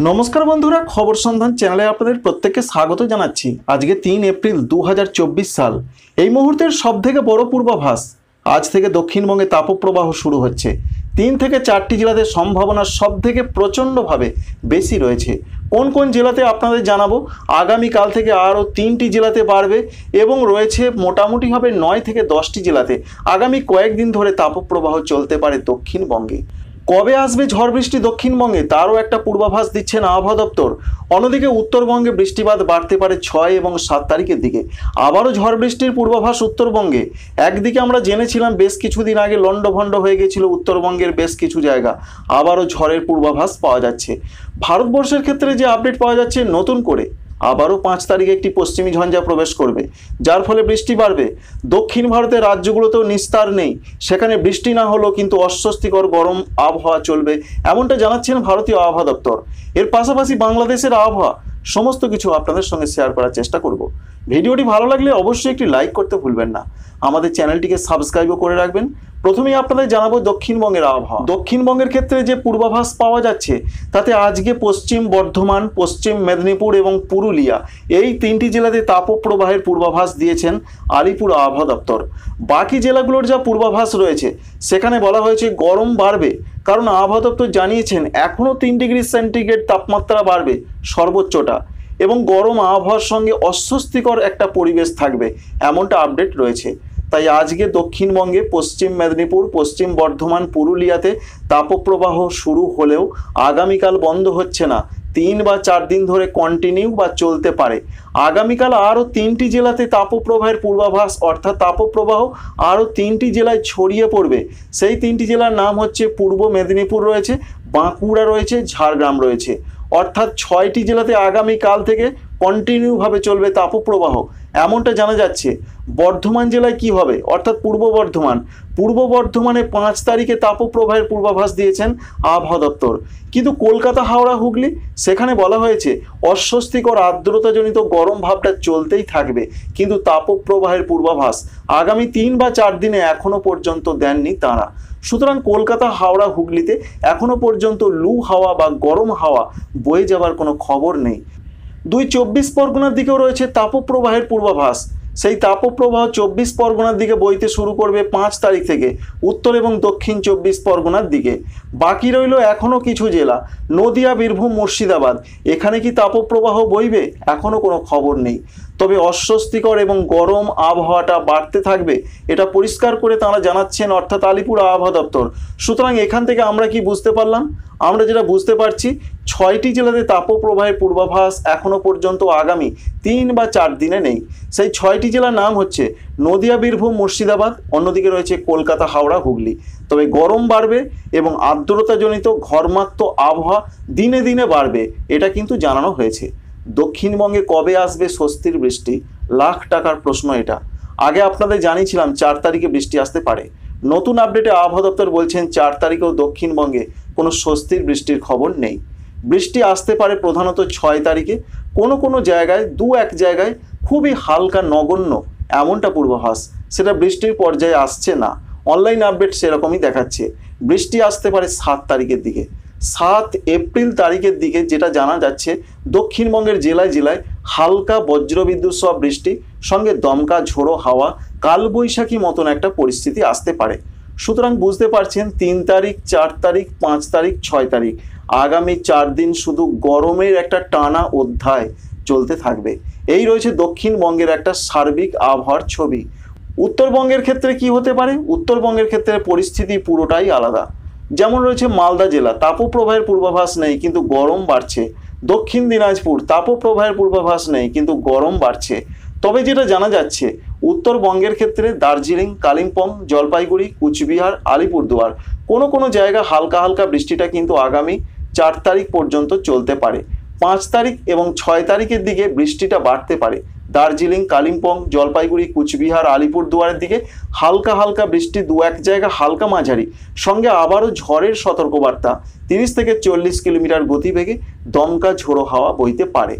নমস্কার বন্ধুরা, খবর সন্ধান চ্যানেলে আপনাদের প্রত্যেককে স্বাগত জানাচ্ছি। আজকে 3 এপ্রিল 2024 সাল। এই মুহূর্তের সবথেকে বড় পূর্বাভাস, আজ থেকে দক্ষিণবঙ্গে তাপপ্রবাহ শুরু হচ্ছে। 3 থেকে 4টি জেলাতে সম্ভাবনা সবথেকে প্রচণ্ডভাবে বেশি রয়েছে। কোন কোন জেলাতে আপনাদের জানাবো। আগামীকাল থেকে আরও 3টি জেলাতে বাড়বে এবং রয়েছে মোটামুটিভাবে 9 থেকে 10টি জেলাতে আগামী কয়েকদিন ধরে তাপপ্রবাহ চলতে পারে দক্ষিণবঙ্গে। কবে আসবে ঝড় বৃষ্টি দক্ষিণবঙ্গে তারও একটা পূর্বাভাস দিচ্ছেন আবহাওয়া দপ্তর। অন্যদিকে উত্তরবঙ্গে বৃষ্টিপাত বাড়তে পারে 6 এবং 7 তারিখের দিকে। আবারও ঝড় বৃষ্টির পূর্বাভাস উত্তরবঙ্গে। একদিকে আমরা জেনেছিলাম বেশ কিছুদিন আগে লণ্ডভণ্ড হয়ে গেছিল উত্তরবঙ্গের বেশ কিছু জায়গা, আবারও ঝড়ের পূর্বাভাস পাওয়া যাচ্ছে। ভারতবর্ষের ক্ষেত্রে যে আপডেট পাওয়া যাচ্ছে, নতুন করে আবারও 5 তারিখে একটি পশ্চিমী ঝঞ্ঝা প্রবেশ করবে, যার ফলে বৃষ্টি বাড়বে। দক্ষিণ ভারতের রাজ্যগুলোতেও নিস্তার নেই, সেখানে বৃষ্টি না হলেও কিন্তু অস্বস্তিকর গরম আবহাওয়া চলবে, এমনটা জানাচ্ছেন ভারতীয় আবহাওয়া দপ্তর। এর পাশাপাশি বাংলাদেশের আবহাওয়া সমস্ত কিছু আপনাদের সঙ্গে শেয়ার করার চেষ্টা করব। ভিডিওটি ভালো লাগলে অবশ্যই একটি লাইক করতে ভুলবেন না, আমাদের চ্যানেলটিকে সাবস্ক্রাইবও করে রাখবেন। প্রথমেই আপনাদের জানাবো দক্ষিণবঙ্গের আবহাওয়া। দক্ষিণবঙ্গের ক্ষেত্রে যে পূর্বাভাস পাওয়া যাচ্ছে তাতে আজকে পশ্চিম বর্ধমান, পশ্চিম মেদিনীপুর এবং পুরুলিয়া এই 3টি জেলাতে তাপপ্রবাহের পূর্বাভাস দিয়েছেন আলিপুর আবহাওয়া দপ্তর। বাকি জেলাগুলোর যা পূর্বাভাস রয়েছে সেখানে বলা হয়েছে গরম বাড়বে, কারণ আবহাওয়া দপ্তর জানিয়েছেন এখনও 3 ডিগ্রি সেন্টিগ্রেড তাপমাত্রা বাড়বে সর্বোচ্চটা, এবং গরম আবহাওয়ার সঙ্গে অস্বস্তিকর একটা পরিবেশ থাকবে, এমনটা আপডেট রয়েছে। তাই আজকে দক্ষিণবঙ্গে পশ্চিম মেদিনীপুর, পশ্চিম বর্ধমান, পুরুলিয়াতে তাপপ্রবাহ শুরু হলেও আগামীকাল বন্ধ হচ্ছে না, 3 বা 4 দিন ধরে কন্টিনিউ বা চলতে পারে। আগামীকাল আরও 3টি জেলাতে তাপপ্রবাহের পূর্বাভাস, অর্থাৎ তাপপ্রবাহ আরও 3টি জেলায় ছড়িয়ে পড়বে। সেই 3টি জেলার নাম হচ্ছে পূর্ব মেদিনীপুর রয়েছে, বাঁকুড়া রয়েছে, ঝাড়গ্রাম রয়েছে। অর্থাৎ 6টি জেলাতে আগামীকাল থেকে কন্টিনিউভাবে চলবে তাপপ্রবাহ, এমনটা জানা যাচ্ছে। বর্ধমান জেলায় কি হবে, অর্থাৎ পূর্ব বর্ধমানে 5 তারিখে তাপপ্রবাহের পূর্বাভাস দিয়েছেন আবহাওয়া দপ্তর। কিন্তু কলকাতা, হাওড়া, হুগলি সেখানে বলা হয়েছে অস্বস্তিকর আর্দ্রতাজনিত গরম ভাবটা চলতেই থাকবে, কিন্তু তাপপ্রবাহের পূর্বাভাস আগামী 3 বা 4 দিনে এখনো পর্যন্ত দেননি তাঁরা। সুতরাং কলকাতা, হাওড়া, হুগলিতে এখনো পর্যন্ত লু হাওয়া বা গরম হাওয়া বয়ে যাবার কোনো খবর নেই। 24 পরগনার দিকেও রয়েছে তাপপ্রবাহের পূর্বাভাস। সেই তাপপ্রবাহ 24 পরগনার দিকে বইতে শুরু করবে 5 তারিখ থেকে, উত্তর এবং দক্ষিণ 24 পরগনার দিকে। বাকি রইল এখনও কিছু জেলা, নদিয়া, বীরভূম, মুর্শিদাবাদ। এখানে কি তাপপ্রবাহ বইবে এখনও কোনো খবর নেই, তবে অস্বস্তিকর এবং গরম আবহাওয়াটা বাড়তে থাকবে, এটা পরিষ্কার করে তারা জানাচ্ছেন, অর্থাৎ আলিপুর আবহাওয়া দপ্তর। সুতরাং এখান থেকে আমরা কি বুঝতে পারলাম? আমরা যেটা বুঝতে পারছি, 6টি জেলাতে তাপপ্রবাহের পূর্বাভাস এখনো পর্যন্ত আগামী 3 বা 4 দিনে নেই। সেই 6টি জেলার নাম হচ্ছে নদিয়া, বীরভূম, মুর্শিদাবাদ, অন্যদিকে রয়েছে কলকাতা, হাওড়া, হুগলি। তবে গরম বাড়বে এবং আর্দ্রতাজনিত ঘর্মাক্ত আবহাওয়া দিনে দিনে বাড়বে, এটা কিন্তু জানানো হয়েছে। দক্ষিণবঙ্গে কবে আসবে স্বস্তির বৃষ্টি, লাখ টাকার প্রশ্ন এটা। আগে আপনাদের জানিয়েছিলাম 4 তারিখে বৃষ্টি আসতে পারে। নতুন আপডেটে আবহাওয়া দপ্তর বলছেন 4 তারিখেও দক্ষিণবঙ্গে কোনো স্বস্তির বৃষ্টির খবর নেই। বৃষ্টি আসতে পারে প্রধানত 6 তারিখে, কোনো জায়গায় 2-1 জায়গায় খুবই হালকা নগণ্য, এমনটা পূর্বাভাস। সেটা বৃষ্টির পর্যায়ে আসছে না, অনলাইন আপডেট সেরকমই দেখাচ্ছে। বৃষ্টি আসতে পারে 7 তারিখের দিকে। 7 এপ্রিল তারিখের দিকে যেটা জানা যাচ্ছে, দক্ষিণবঙ্গের জেলায় জেলায় হালকা বজ্রবিদ্যুৎ সহ বৃষ্টি, সঙ্গে দমকা ঝোড়ো হাওয়া, কালবৈশাখী মতন একটা পরিস্থিতি আসতে পারে। সুতরাং বুঝতে পারছেন 3 তারিখ, 4 তারিখ, 5 তারিখ, 6 তারিখ আগামী 4 দিন শুধু গরমের একটা টানা অধ্যায় চলতে থাকবে। এই রয়েছে দক্ষিণবঙ্গের একটা সার্বিক আবহাওয়ার ছবি। উত্তরবঙ্গের ক্ষেত্রে কি হতে পারে? উত্তরবঙ্গের ক্ষেত্রে পরিস্থিতি পুরোটাই আলাদা। যেমন রয়েছে মালদা জেলা, তাপপ্রবাহের পূর্বাভাস নেই কিন্তু গরম বাড়ছে। দক্ষিণ দিনাজপুর, তাপপ্রবাহের পূর্বাভাস নেই কিন্তু গরম বাড়ছে। তবে যেটা জানা যাচ্ছে, উত্তরবঙ্গের ক্ষেত্রে দার্জিলিং, কালিম্পং, জলপাইগুড়ি, কুচবিহার, আলিপুরদুয়ার কোনো জায়গা হালকা হালকা বৃষ্টিটা কিন্তু আগামী 4 তারিখ পর্যন্ত চলতে পারে। 5 তারিখ এবং 6 তারিখের দিকে বৃষ্টিটা বাড়তে পারে। দার্জিলিং, কালিম্পং, জলপাইগুড়ি, কুচবিহার, আলিপুরদুয়ারের দিকে হালকা হালকা বৃষ্টি, 2-1 জায়গা হালকা মাঝারি, সঙ্গে আবারও ঝড়ের সতর্কবার্তা। 30 থেকে 40 কিলোমিটার গতিবেগে দমকা ঝোড়ো হাওয়া বইতে পারে।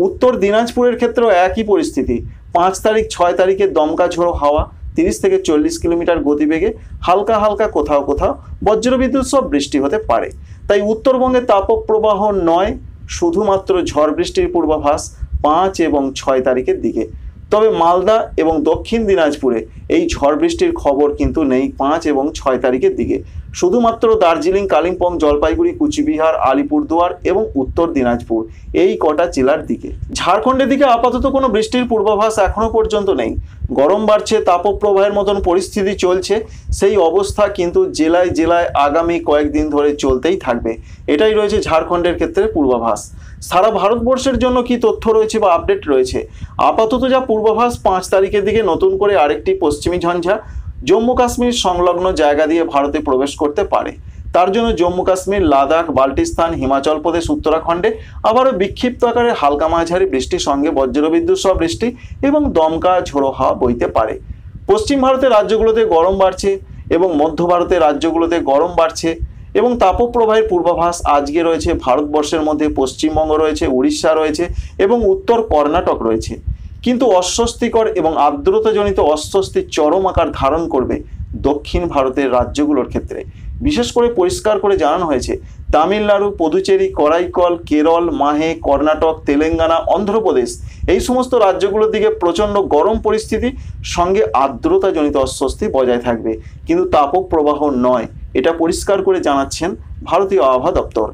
উত্তর দিনাজপুরের ক্ষেত্রেও একই পরিস্থিতি। 5 তারিখ, 6 তারিখে দমকা ঝোড়ো হাওয়া, 30 থেকে 40 কিলোমিটার গতিবেগে হালকা হালকা কোথাও কোথাও বজ্রবিদ্যুৎ সহ বৃষ্টি হতে পারে। তাই উত্তরবঙ্গে তাপপ্রবাহ নয়, শুধুমাত্র ঝড় বৃষ্টির পূর্বাভাস 5 এবং 6 তারিখের দিকে। তবে মালদা এবং দক্ষিণ দিনাজপুরে এই ঝড় বৃষ্টির খবর কিন্তু নেই 5 এবং 6 তারিখের দিকে। শুধুমাত্র দার্জিলিং, কালিম্পং, জলপাইগুড়ি, কুচবিহার, আলিপুরদুয়ার এবং উত্তর দিনাজপুর এই কটা জেলার দিকে। ঝাড়খণ্ডের দিকে আপাতত কোনো বৃষ্টির পূর্বাভাস এখনো পর্যন্ত নেই। গরম বাড়ছে, তাপপ্রবাহের মতন পরিস্থিতি চলছে। সেই অবস্থা কিন্তু জেলায় জেলায় আগামী কয়েকদিন ধরে চলতেই থাকবে। এটাই রয়েছে ঝাড়খণ্ডের ক্ষেত্রে পূর্বাভাস। সারা ভারতবর্ষের জন্য কি তথ্য রয়েছে বা আপডেট রয়েছে? আপাতত যা পূর্বাভাস, 5 তারিখের দিকে নতুন করে আরেকটি পশ্চিমী ঝঞ্ঝা জম্মু কাশ্মীর সংলগ্ন জায়গা দিয়ে ভারতে প্রবেশ করতে পারে। তার জন্য জম্মু কাশ্মীর, লাদাখ, বাল্টিস্তান, হিমাচল প্রদেশ, উত্তরাখণ্ডে আবারও বিক্ষিপ্ত আকারে হালকা মাঝারি বৃষ্টির সঙ্গে বজ্রবিদ্যুৎ সহ বৃষ্টি এবং দমকা ঝোড়ো হাওয়া বইতে পারে। পশ্চিম ভারতের রাজ্যগুলোতে গরম বাড়ছে এবং মধ্য ভারতের রাজ্যগুলোতে গরম বাড়ছে এবং তাপপ্রবাহের পূর্বাভাস আজকে রয়েছে ভারতবর্ষের মধ্যে পশ্চিমবঙ্গ রয়েছে, উড়িষ্যা রয়েছে এবং উত্তর কর্ণাটক রয়েছে। কিন্তু অস্বস্তিকর এবং আর্দ্রতাজনিত অস্বস্তি চরম আকার ধারণ করবে দক্ষিণ ভারতের রাজ্যগুলোর ক্ষেত্রে। বিশেষ করে পরিষ্কার করে জানানো হয়েছে তামিলনাড়ু, পুদুচেরি, করাইকল, কেরল, মাহে, কর্ণাটক, তেলেঙ্গানা, অন্ধ্রপ্রদেশ এই সমস্ত রাজ্যগুলোর দিকে প্রচণ্ড গরম পরিস্থিতি সঙ্গে আর্দ্রতাজনিত অস্বস্তি বজায় থাকবে, কিন্তু তাপপ্রবাহ নয়। এটা পরিষ্কার করে জানাচ্ছেন ভারতীয় আবহাওয়া দপ্তর।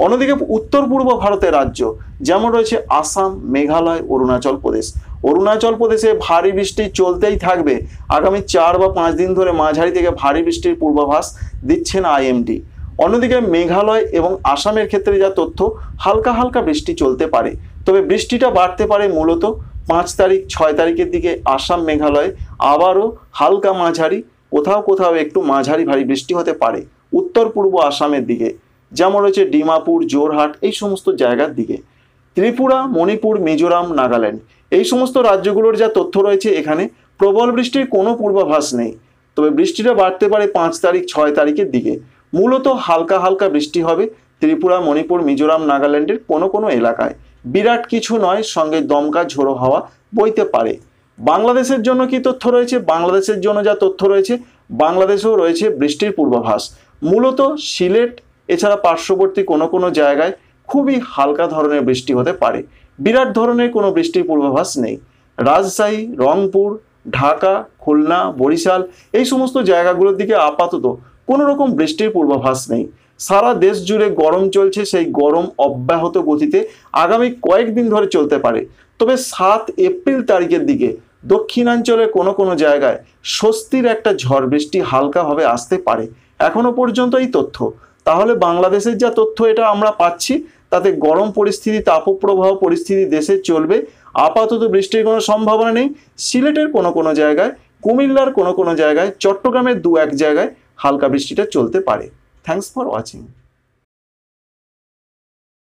অন্যদিকে উত্তর পূর্ব ভারতের রাজ্য যেমন রয়েছে আসাম, মেঘালয়, অরুণাচল প্রদেশ। অরুণাচল প্রদেশে ভারী বৃষ্টি চলতেই থাকবে। আগামী 4 বা 5 দিন ধরে মাঝারি থেকে ভারী বৃষ্টির পূর্বাভাস দিচ্ছেন আইএমডি। অন্যদিকে মেঘালয় এবং আসামের ক্ষেত্রে যা তথ্য, হালকা হালকা বৃষ্টি চলতে পারে। তবে বৃষ্টিটা বাড়তে পারে মূলত 5 তারিখ 6 তারিখের দিকে। আসাম, মেঘালয় আবারও হালকা মাঝারি, কোথাও কোথাও একটু মাঝারি ভারী বৃষ্টি হতে পারে উত্তর পূর্ব আসামের দিকে, যেমন রয়েছে ডিমাপুর, জোরহাট এই সমস্ত জায়গার দিকে। ত্রিপুরা, মণিপুর, মিজোরাম, নাগাল্যান্ড এই সমস্ত রাজ্যগুলোর যা তথ্য রয়েছে, এখানে প্রবল বৃষ্টির কোনো পূর্বাভাস নেই। তবে বৃষ্টিটা বাড়তে পারে 5 তারিখ 6 তারিখের দিকে। মূলত হালকা হালকা বৃষ্টি হবে ত্রিপুরা, মণিপুর, মিজোরাম, নাগাল্যান্ডের কোনো কোনো এলাকায়। বিরাট কিছু নয়, সঙ্গে দমকা ঝোড়ো হাওয়া বইতে পারে। বাংলাদেশের জন্য কি তথ্য রয়েছে? বাংলাদেশের জন্য যা তথ্য রয়েছে, বাংলাদেশেও রয়েছে বৃষ্টির পূর্বাভাস। মূলত সিলেট এছাড়া পার্শ্ববর্তী কোনো কোনো জায়গায় খুবই হালকা ধরনের বৃষ্টি হতে পারে। বিরাট ধরনের কোনো বৃষ্টির পূর্বাভাস নেই। রাজশাহী, রংপুর, ঢাকা, খুলনা, বরিশাল এই সমস্ত জায়গাগুলোর দিকে আপাতত কোনো রকম বৃষ্টির পূর্বাভাস নেই। সারা দেশ জুড়ে গরম চলছে, সেই গরম অব্যাহত গতিতে আগামী কয়েকদিন ধরে চলতে পারে। তবে 7 এপ্রিল তারিখের দিকে দক্ষিণাঞ্চলের কোনো কোনো জায়গায় স্বস্তির একটা ঝড় বৃষ্টি হালকাভাবে আসতে পারে। এখনো পর্যন্ত এই তথ্য। তাহলে বাংলাদেশের যা তথ্য এটা আমরা পাচ্ছি, তাতে গরম পরিস্থিতি, তাপপ্রবাহ পরিস্থিতি দেশে চলবে। আপাতত বৃষ্টির কোনো সম্ভাবনা নেই। সিলেটের কোনো কোনো জায়গায়, কুমিল্লার কোনো কোনো জায়গায়, চট্টগ্রামের 2-1 জায়গায় হালকা বৃষ্টিটা চলতে পারে। Thanks for watching.